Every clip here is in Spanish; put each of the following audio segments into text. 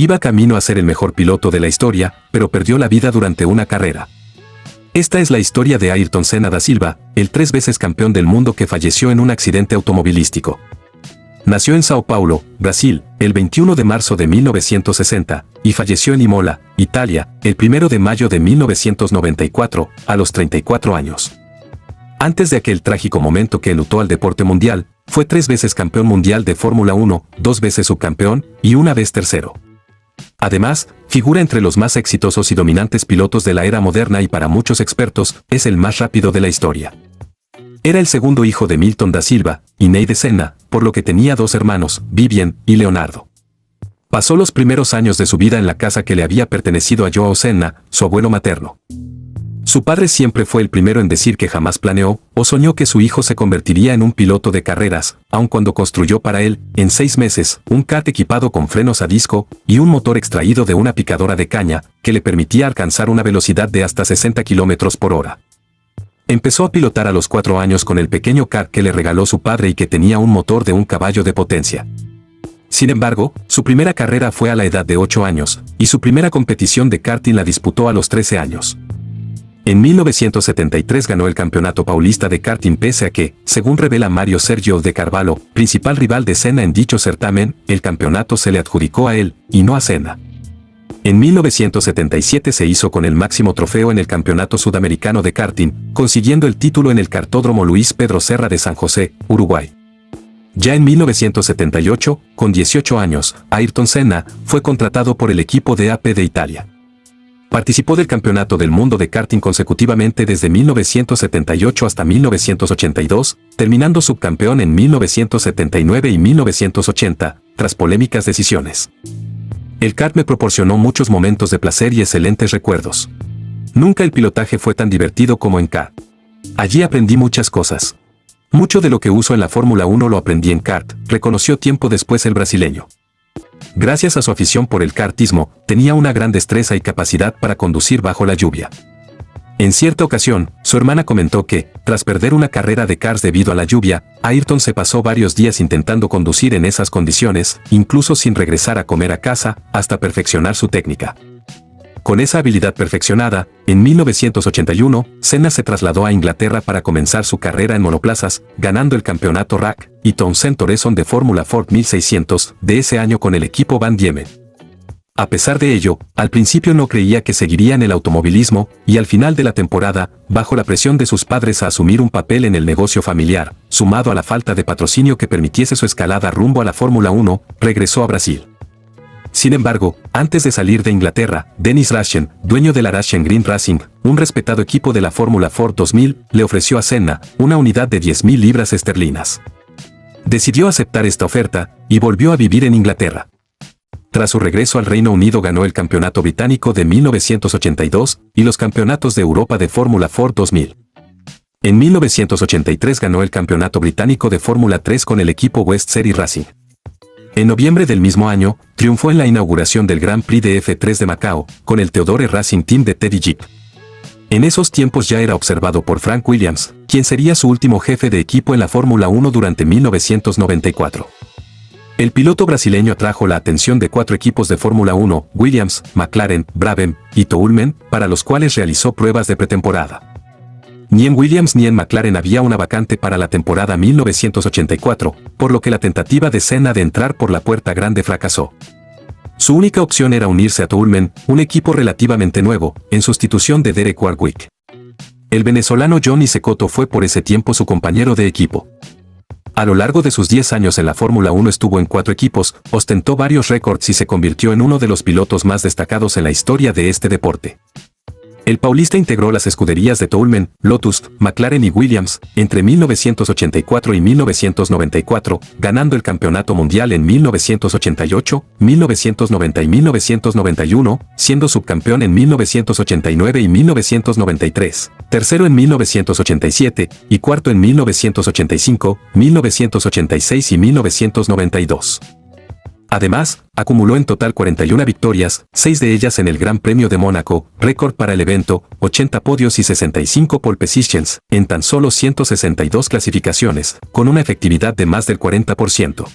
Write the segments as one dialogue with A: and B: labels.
A: Iba camino a ser el mejor piloto de la historia, pero perdió la vida durante una carrera. Esta es la historia de Ayrton Senna da Silva, el 3 veces campeón del mundo que falleció en un accidente automovilístico. Nació en Sao Paulo, Brasil, el 21 de marzo de 1960, y falleció en Imola, Italia, el 1 de mayo de 1994, a los 34 años. Antes de aquel trágico momento que enlutó al deporte mundial, fue 3 veces campeón mundial de Fórmula 1, 2 veces subcampeón, y una vez tercero. Además, figura entre los más exitosos y dominantes pilotos de la era moderna y para muchos expertos, es el más rápido de la historia. Era el segundo hijo de Milton da Silva y Neide Senna, por lo que tenía 2 hermanos, Vivian y Leonardo. Pasó los primeros años de su vida en la casa que le había pertenecido a João Senna, su abuelo materno. Su padre siempre fue el primero en decir que jamás planeó o soñó que su hijo se convertiría en un piloto de carreras, aun cuando construyó para él, en 6 meses, un kart equipado con frenos a disco y un motor extraído de una picadora de caña, que le permitía alcanzar una velocidad de hasta 60 km por hora. Empezó a pilotar a los 4 años con el pequeño kart que le regaló su padre y que tenía un motor de 1 caballo de potencia. Sin embargo, su primera carrera fue a la edad de 8 años, y su primera competición de karting la disputó a los 13 años. En 1973 ganó el Campeonato Paulista de Karting pese a que, según revela Mário Sergio de Carvalho, principal rival de Senna en dicho certamen, el campeonato se le adjudicó a él, y no a Senna. En 1977 se hizo con el máximo trofeo en el Campeonato Sudamericano de Karting, consiguiendo el título en el Kartódromo Luis Pedro Serra de San José, Uruguay. Ya en 1978, con 18 años, Ayrton Senna fue contratado por el equipo de AP de Italia. Participó del Campeonato del Mundo de Karting consecutivamente desde 1978 hasta 1982, terminando subcampeón en 1979 y 1980, tras polémicas decisiones. El kart me proporcionó muchos momentos de placer y excelentes recuerdos. Nunca el pilotaje fue tan divertido como en kart. Allí aprendí muchas cosas. Mucho de lo que uso en la Fórmula 1 lo aprendí en kart, reconoció tiempo después el brasileño. Gracias a su afición por el kartismo, tenía una gran destreza y capacidad para conducir bajo la lluvia. En cierta ocasión, su hermana comentó que, tras perder una carrera de karts debido a la lluvia, Ayrton se pasó varios días intentando conducir en esas condiciones, incluso sin regresar a comer a casa, hasta perfeccionar su técnica. Con esa habilidad perfeccionada, en 1981, Senna se trasladó a Inglaterra para comenzar su carrera en monoplazas, ganando el campeonato RAC y Townsend Toreson de Fórmula Ford 1600 de ese año con el equipo Van Diemen. A pesar de ello, al principio no creía que seguiría en el automovilismo, y al final de la temporada, bajo la presión de sus padres a asumir un papel en el negocio familiar, sumado a la falta de patrocinio que permitiese su escalada rumbo a la Fórmula 1, regresó a Brasil. Sin embargo, antes de salir de Inglaterra, Dennis Rushing, dueño de la Rushing Green Racing, un respetado equipo de la Fórmula Ford 2000, le ofreció a Senna una unidad de 10.000 libras esterlinas. Decidió aceptar esta oferta, y volvió a vivir en Inglaterra. Tras su regreso al Reino Unido ganó el Campeonato Británico de 1982 y los Campeonatos de Europa de Fórmula Ford 2000. En 1983 ganó el Campeonato Británico de Fórmula 3 con el equipo West Series Racing. En noviembre del mismo año, triunfó en la inauguración del Grand Prix de F3 de Macao, con el Theodore Racing Team de Teddy Jeep. En esos tiempos ya era observado por Frank Williams, quien sería su último jefe de equipo en la Fórmula 1 durante 1994. El piloto brasileño atrajo la atención de 4 equipos de Fórmula 1, Williams, McLaren, Brabham y Toulmin, para los cuales realizó pruebas de pretemporada. Ni en Williams ni en McLaren había una vacante para la temporada 1984, por lo que la tentativa de Senna de entrar por la puerta grande fracasó. Su única opción era unirse a Toulmin, un equipo relativamente nuevo, en sustitución de Derek Warwick. El venezolano Johnny Cecotto fue por ese tiempo su compañero de equipo. A lo largo de sus 10 años en la Fórmula 1 estuvo en 4 equipos, ostentó varios récords y se convirtió en uno de los pilotos más destacados en la historia de este deporte. El paulista integró las escuderías de Toulmin, Lotus, McLaren y Williams entre 1984 y 1994, ganando el campeonato mundial en 1988, 1990 y 1991, siendo subcampeón en 1989 y 1993, tercero en 1987 y cuarto en 1985, 1986 y 1992. Además, acumuló en total 41 victorias, 6 de ellas en el Gran Premio de Mónaco, récord para el evento, 80 podios y 65 pole positions, en tan solo 162 clasificaciones, con una efectividad de más del 40%.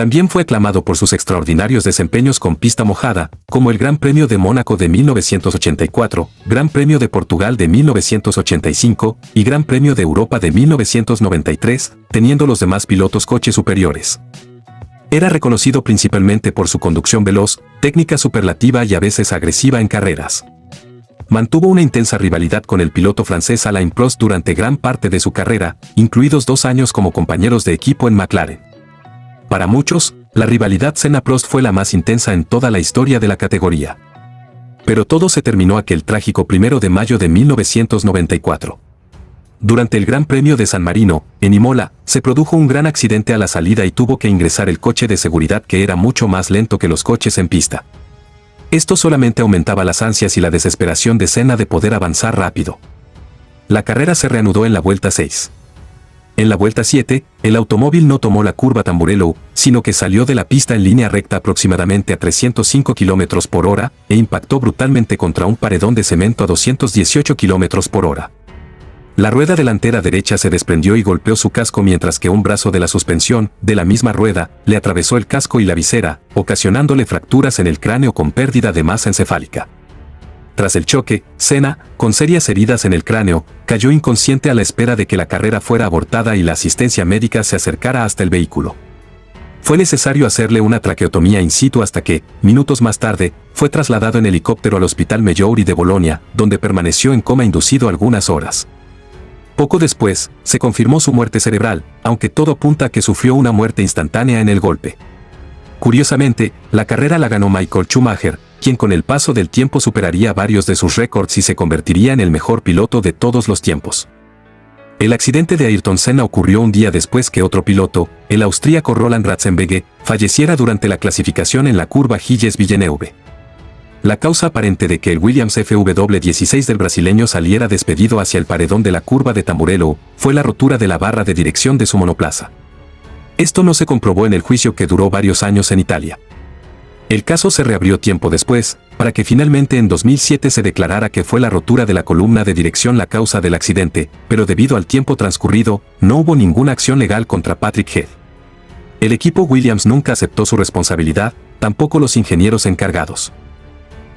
A: También fue aclamado por sus extraordinarios desempeños con pista mojada, como el Gran Premio de Mónaco de 1984, Gran Premio de Portugal de 1985 y Gran Premio de Europa de 1993, teniendo los demás pilotos coches superiores. Era reconocido principalmente por su conducción veloz, técnica superlativa y a veces agresiva en carreras. Mantuvo una intensa rivalidad con el piloto francés Alain Prost durante gran parte de su carrera, incluidos 2 años como compañeros de equipo en McLaren. Para muchos, la rivalidad Senna-Prost fue la más intensa en toda la historia de la categoría. Pero todo se terminó aquel trágico 1 de mayo de 1994. Durante el Gran Premio de San Marino, en Imola, se produjo un gran accidente a la salida y tuvo que ingresar el coche de seguridad que era mucho más lento que los coches en pista. Esto solamente aumentaba las ansias y la desesperación de Senna de poder avanzar rápido. La carrera se reanudó en la vuelta 6. En la vuelta 7, el automóvil no tomó la curva Tamburello, sino que salió de la pista en línea recta aproximadamente a 305 km por hora e impactó brutalmente contra un paredón de cemento a 218 km por hora. La rueda delantera derecha se desprendió y golpeó su casco mientras que un brazo de la suspensión, de la misma rueda, le atravesó el casco y la visera, ocasionándole fracturas en el cráneo con pérdida de masa encefálica. Tras el choque, Senna, con serias heridas en el cráneo, cayó inconsciente a la espera de que la carrera fuera abortada y la asistencia médica se acercara hasta el vehículo. Fue necesario hacerle una traqueotomía in situ hasta que, minutos más tarde, fue trasladado en helicóptero al Hospital Mejouri de Bolonia, donde permaneció en coma inducido algunas horas. Poco después, se confirmó su muerte cerebral, aunque todo apunta a que sufrió una muerte instantánea en el golpe. Curiosamente, la carrera la ganó Michael Schumacher, quien con el paso del tiempo superaría varios de sus récords y se convertiría en el mejor piloto de todos los tiempos. El accidente de Ayrton Senna ocurrió un día después que otro piloto, el austríaco Roland Ratzenberger, falleciera durante la clasificación en la curva Gilles-Villeneuve. La causa aparente de que el Williams FW16 del brasileño saliera despedido hacia el paredón de la curva de Tamburello fue la rotura de la barra de dirección de su monoplaza. Esto no se comprobó en el juicio que duró varios años en Italia. El caso se reabrió tiempo después, para que finalmente en 2007 se declarara que fue la rotura de la columna de dirección la causa del accidente, pero debido al tiempo transcurrido, no hubo ninguna acción legal contra Patrick Head. El equipo Williams nunca aceptó su responsabilidad, tampoco los ingenieros encargados.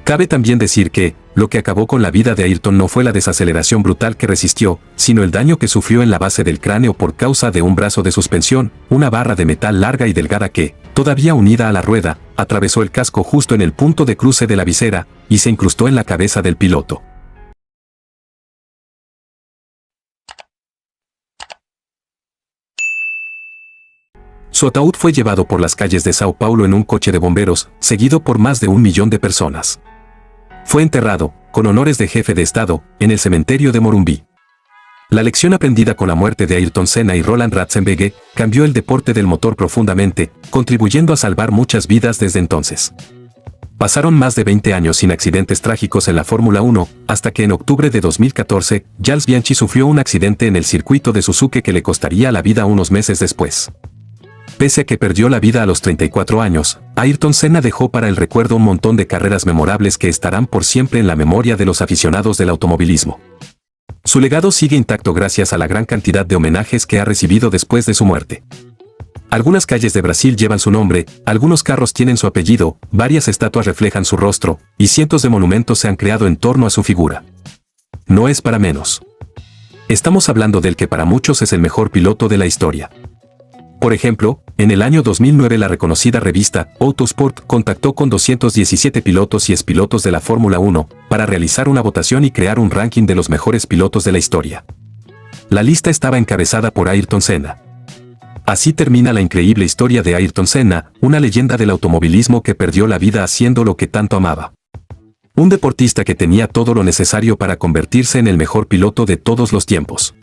A: Cabe también decir que, lo que acabó con la vida de Ayrton no fue la desaceleración brutal que resistió, sino el daño que sufrió en la base del cráneo por causa de un brazo de suspensión, una barra de metal larga y delgada que, todavía unida a la rueda, atravesó el casco justo en el punto de cruce de la visera, y se incrustó en la cabeza del piloto. Su ataúd fue llevado por las calles de Sao Paulo en un coche de bomberos, seguido por más de 1 millón de personas. Fue enterrado, con honores de jefe de Estado, en el cementerio de Morumbi. La lección aprendida con la muerte de Ayrton Senna y Roland Ratzenberger cambió el deporte del motor profundamente, contribuyendo a salvar muchas vidas desde entonces. Pasaron más de 20 años sin accidentes trágicos en la Fórmula 1, hasta que en octubre de 2014, Jules Bianchi sufrió un accidente en el circuito de Suzuka que le costaría la vida unos meses después. Pese a que perdió la vida a los 34 años, Ayrton Senna dejó para el recuerdo un montón de carreras memorables que estarán por siempre en la memoria de los aficionados del automovilismo. Su legado sigue intacto gracias a la gran cantidad de homenajes que ha recibido después de su muerte. Algunas calles de Brasil llevan su nombre, algunos carros tienen su apellido, varias estatuas reflejan su rostro, y cientos de monumentos se han creado en torno a su figura. No es para menos. Estamos hablando del que para muchos es el mejor piloto de la historia. Por ejemplo, en el año 2009 la reconocida revista Autosport contactó con 217 pilotos y expilotos de la Fórmula 1 para realizar una votación y crear un ranking de los mejores pilotos de la historia. La lista estaba encabezada por Ayrton Senna. Así termina la increíble historia de Ayrton Senna, una leyenda del automovilismo que perdió la vida haciendo lo que tanto amaba. Un deportista que tenía todo lo necesario para convertirse en el mejor piloto de todos los tiempos.